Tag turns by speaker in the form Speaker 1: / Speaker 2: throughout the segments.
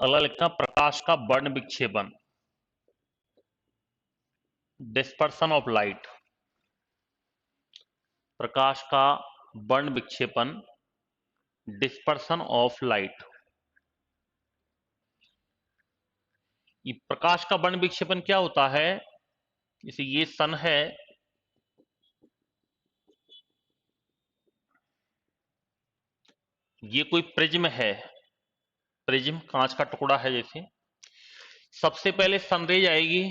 Speaker 1: अगला लिखना प्रकाश का वर्ण विक्षेपन, डिस्पर्सन ऑफ लाइट। प्रकाश का वर्ण विक्षेपन, डिस्पर्सन ऑफ लाइट। ये प्रकाश का वर्ण विक्षेपन क्या होता है? जैसे ये सन है, ये कोई प्रिज्म है, प्रिज्म कांच का टुकड़ा है जैसे। सबसे पहले सनरेज आएगी,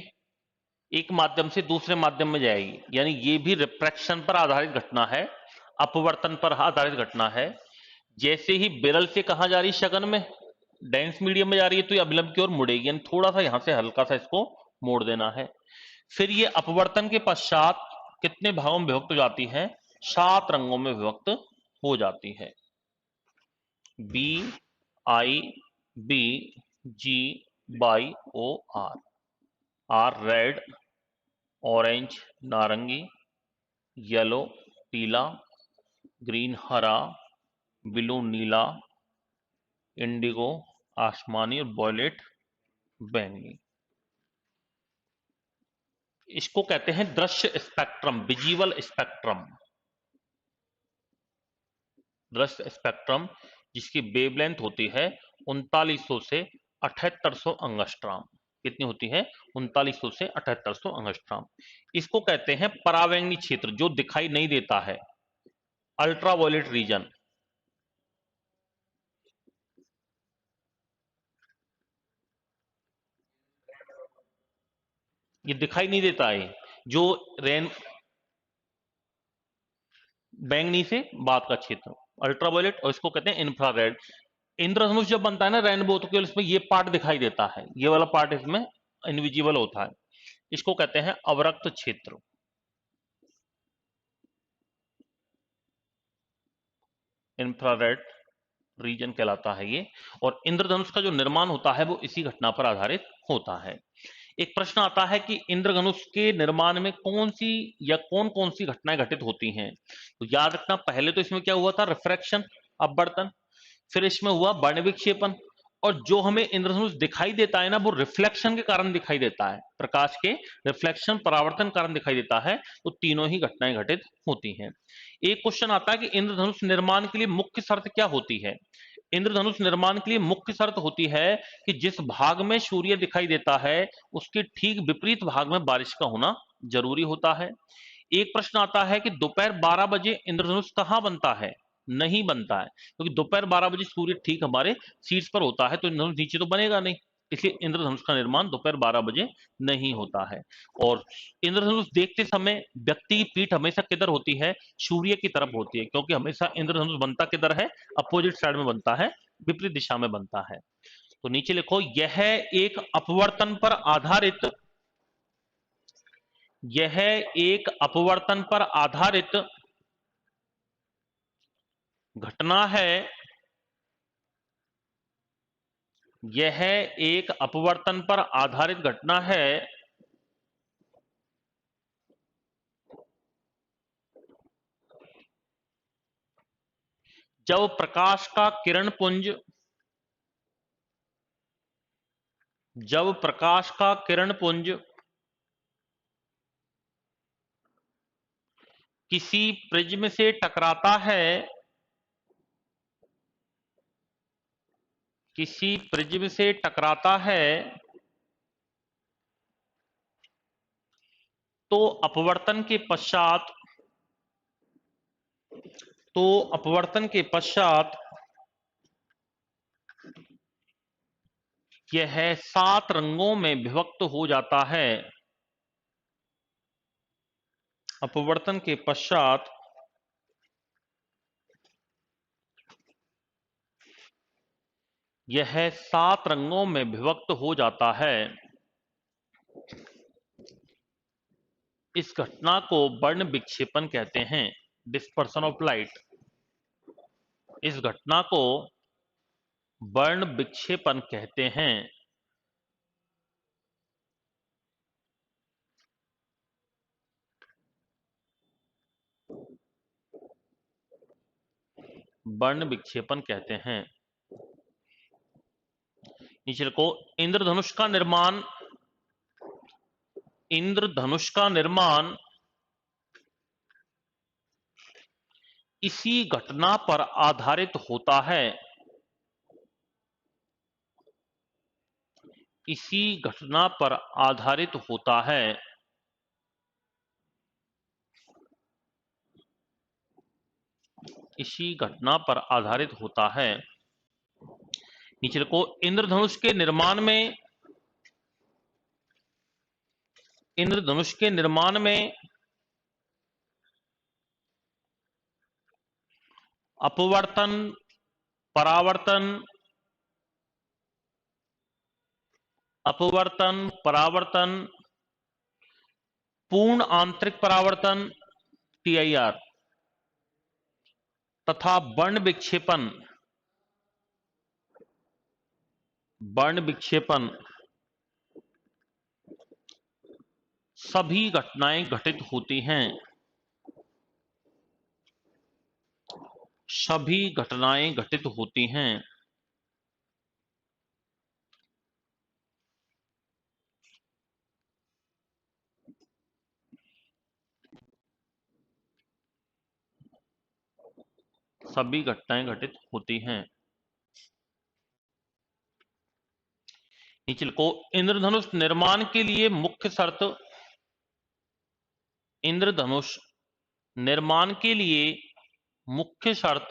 Speaker 1: एक माध्यम से दूसरे माध्यम में जाएगी, यानी ये भी रिफ्रैक्शन पर आधारित घटना है, अपवर्तन पर आधारित घटना है। जैसे ही विरल से कहा जा रही शगन में, डेंस मीडियम में जा रही है, तो ये अभिलंब की ओर मुड़ेगी, यानी थोड़ा सा यहां से हल्का सा इसको मोड़ देना है। फिर ये अपवर्तन के पश्चात कितने भागों में विभक्त हो जाती है? 7 रंगों में विभक्त हो जाती है। B I B G Y O R. R red, orange नारंगी, येलो पीला, ग्रीन हरा, ब्लू नीला, इंडिगो आसमानी और वॉयलेट बैंगनी। इसको कहते हैं दृश्य स्पेक्ट्रम, विजुअल स्पेक्ट्रम। दृश्य स्पेक्ट्रम जिसकी वेवलेंथ होती है 3900 से 7800 अंगस्ट्राम। कितनी होती है? 3900 से 7800 अंगस्ट्राम। इसको कहते हैं परावैंगनी क्षेत्र, जो दिखाई नहीं देता है, अल्ट्रावायलेट रीजन। ये दिखाई नहीं देता है, जो रेन बैंगनी से बाद का क्षेत्र, अल्ट्रावायलेट, और इसको कहते हैं इंफ्रारेड। इंद्रधनुष जब बनता है ना रेनबो, तो केवल इसमें ये पार्ट दिखाई देता है, ये वाला पार्ट इसमें इनविजिबल होता है। इसको कहते हैं अवरक्त क्षेत्र, इंफ्रारेड रीजन कहलाता है ये। और इंद्रधनुष का जो निर्माण होता है वो इसी घटना पर आधारित होता है। एक प्रश्न आता है कि इंद्रधनुष के निर्माण में कौन सी या कौन कौन सी घटनाएं घटित होती हैं? तो याद रखना, पहले तो इसमें क्या हुआ था? रिफ्रैक्शन, अपवर्तन। फिर इसमें हुआ वर्ण विक्षेपन, और जो हमें इंद्रधनुष दिखाई देता है ना, वो रिफ्लेक्शन के कारण दिखाई देता है, प्रकाश के रिफ्लेक्शन परावर्तन कारण दिखाई देता है। तो तीनों ही घटनाएं घटित होती हैं। एक क्वेश्चन आता है कि इंद्रधनुष निर्माण के लिए मुख्य शर्त क्या होती है? इंद्रधनुष निर्माण के लिए मुख्य शर्त होती है कि जिस भाग में सूर्य दिखाई देता है उसके ठीक विपरीत भाग में बारिश का होना जरूरी होता है। एक प्रश्न आता है कि दोपहर 12 बजे इंद्रधनुष कहां बनता है? नहीं बनता है, क्योंकि दोपहर 12 बजे सूर्य ठीक हमारे शीर्ष पर होता है, तो इंद्रधनुष नीचे तो बनेगा नहीं। इसलिए इंद्रधनुष का निर्माण दोपहर 12 बजे नहीं होता है। और इंद्रधनुष देखते समय व्यक्ति की पीठ हमेशा किधर होती है? सूर्य की तरफ होती है, क्योंकि हमेशा इंद्रधनुष बनता किधर है? अपोजिट साइड में बनता है, विपरीत दिशा में बनता है। तो नीचे लिखो, यह एक अपवर्तन पर आधारित, यह एक अपवर्तन पर आधारित घटना है, यह एक अपवर्तन पर आधारित घटना है जब प्रकाश का किरण पुंज, जब प्रकाश का किरण पुंज किसी प्रिज्म से टकराता है, किसी प्रिज्म से टकराता है, तो अपवर्तन के पश्चात, तो अपवर्तन के पश्चात यह 7 रंगों में विभक्त हो जाता है। अपवर्तन के पश्चात यह 7 रंगों में विभक्त हो जाता है। इस घटना को वर्ण विक्षेपन कहते हैं, डिस्पर्सन ऑफ लाइट। इस घटना को वर्ण विक्षेपन कहते हैं। वर्ण विक्षेपन कहते हैं। नीचे लिखो, इंद्रधनुष का निर्माण, इंद्रधनुष का निर्माण इसी घटना पर आधारित होता है, इसी घटना पर आधारित होता है। इसी घटना पर आधारित होता है। नीचे लिखो, इंद्रधनुष के निर्माण में, इंद्रधनुष के निर्माण में अपवर्तन, परावर्तन, अपवर्तन, परावर्तन, पूर्ण आंतरिक परावर्तन TIR तथा वर्ण विक्षेपण, वर्ण विक्षेपण सभी घटनाएं घटित होती हैं, सभी घटनाएं घटित होती हैं। सभी घटनाएं घटित होती हैं। नीचे लिखो, इंद्रधनुष निर्माण के लिए मुख्य शर्त, इंद्रधनुष निर्माण के लिए मुख्य शर्त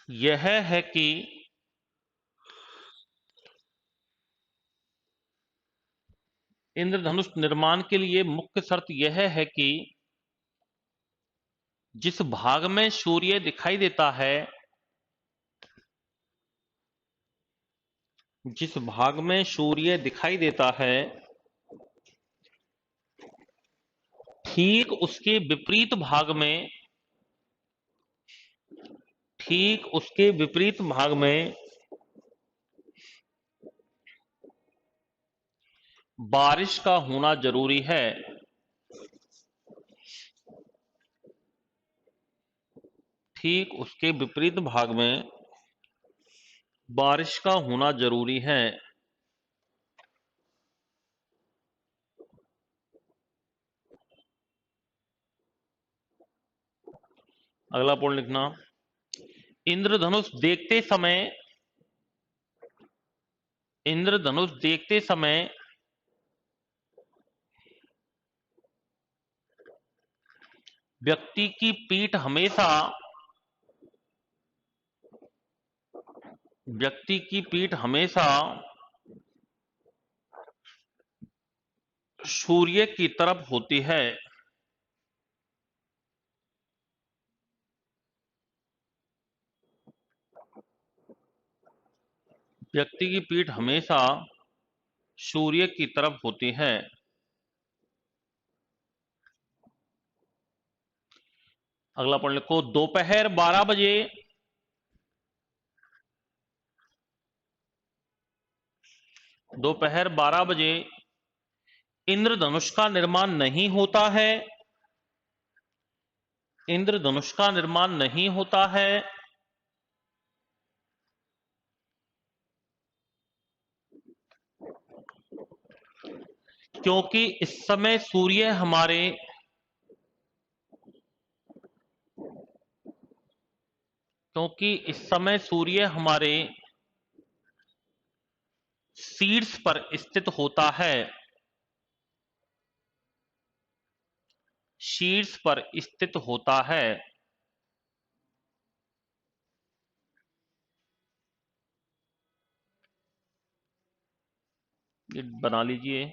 Speaker 1: यह है कि इंद्रधनुष निर्माण के लिए मुख्य शर्त यह है कि जिस भाग में सूर्य दिखाई देता है, जिस भाग में सूर्य दिखाई देता है, ठीक उसके विपरीत भाग में, ठीक उसके विपरीत भाग में बारिश का होना जरूरी है। ठीक उसके विपरीत भाग में बारिश का होना जरूरी है। अगला पॉइंट लिखना, इंद्रधनुष देखते समय, इंद्रधनुष देखते समय व्यक्ति की पीठ हमेशा, व्यक्ति की पीठ हमेशा सूर्य की तरफ होती है। व्यक्ति की पीठ हमेशा सूर्य की तरफ होती है। अगला पॉइंट लिखो, दोपहर 12 बजे, दोपहर 12 बजे इंद्रधनुष का निर्माण नहीं होता है, इंद्रधनुष का निर्माण नहीं होता है क्योंकि इस समय सूर्य हमारे, क्योंकि इस समय सूर्य हमारे शीर्ष पर स्थित होता है, शीर्ष पर स्थित होता है। ये बना लीजिए।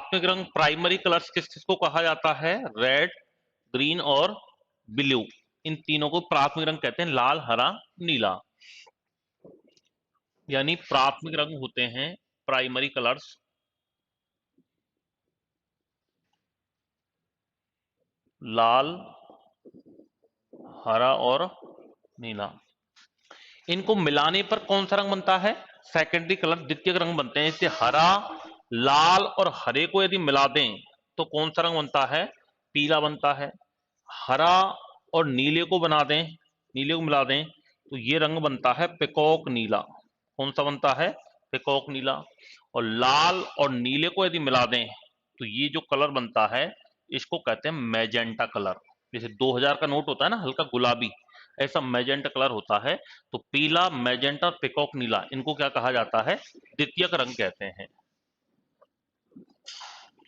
Speaker 1: प्राथमिक रंग, प्राइमरी कलर्स किस किस को कहा जाता है? रेड, ग्रीन और ब्लू, इन तीनों को प्राथमिक रंग कहते हैं, लाल, हरा, नीला। यानी प्राथमिक रंग होते हैं प्राइमरी कलर्स, लाल, हरा और नीला। इनको मिलाने पर कौन सा रंग बनता है? सेकेंडरी कलर, द्वितीयक रंग बनते हैं। इससे हरा, लाल और हरे को यदि मिला दें तो कौन सा रंग बनता है? पीला बनता है। हरा और नीले को बना दें, नीले को मिला दें तो ये रंग बनता है पिकॉक नीला। कौन सा बनता है? पिकॉक नीला। और लाल और नीले को यदि मिला दें तो ये जो कलर बनता है इसको कहते हैं मैजेंटा कलर। जैसे 2000 का नोट होता है ना, हल्का गुलाबी, ऐसा मैजेंटा कलर होता है। तो पीला, मैजेंटा और पिकॉक नीला, इनको क्या कहा जाता है? द्वितीयक रंग कहते हैं।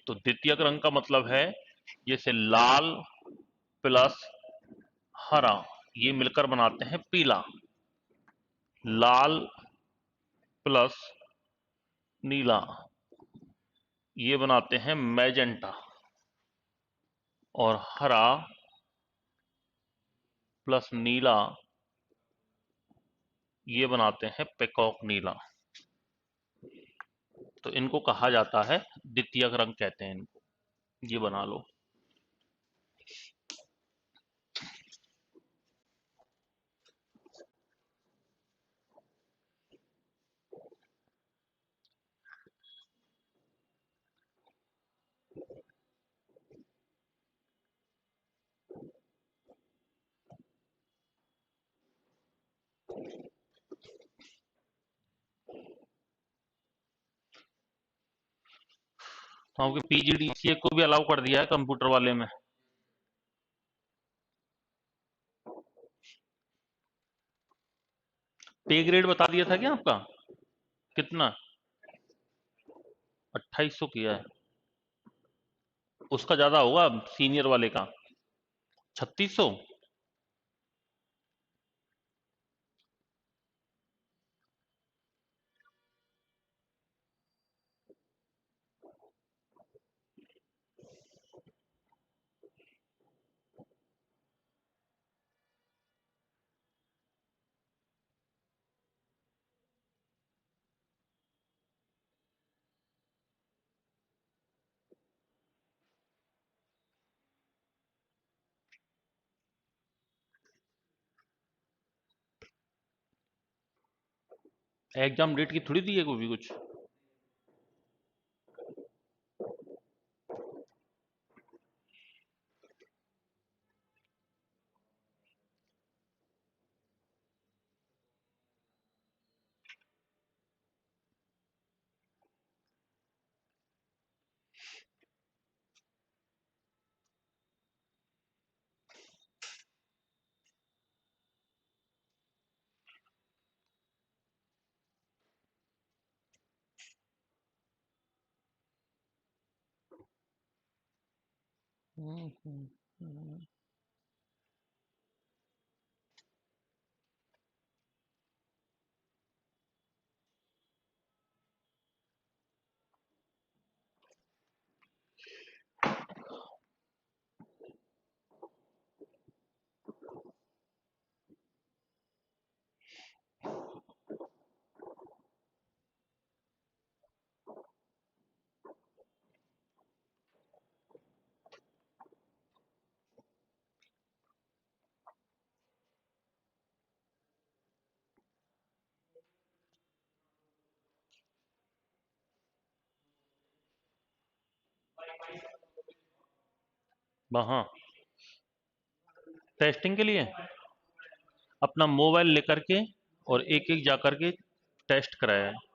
Speaker 1: तो द्वितीयक रंग का मतलब है जैसे लाल प्लस हरा, ये मिलकर बनाते हैं पीला। लाल प्लस नीला, ये बनाते हैं मैजेंटा। और हरा प्लस नीला, ये बनाते हैं पिकॉक नीला। तो इनको कहा जाता है द्वितीयक रंग कहते हैं इनको। ये बना लो। तो आपके पीजीडीसीए को भी अलाउ कर दिया है कंप्यूटर वाले में। पे ग्रेड बता दिया था क्या आपका? कितना? 2800 किया है? उसका ज्यादा होगा सीनियर वाले का, 3600। एग्जाम डेट की थोड़ी दी है कोई भी कुछ। हाँ, टेस्टिंग के लिए अपना मोबाइल लेकर के और एक एक जा करके टेस्ट कराया है।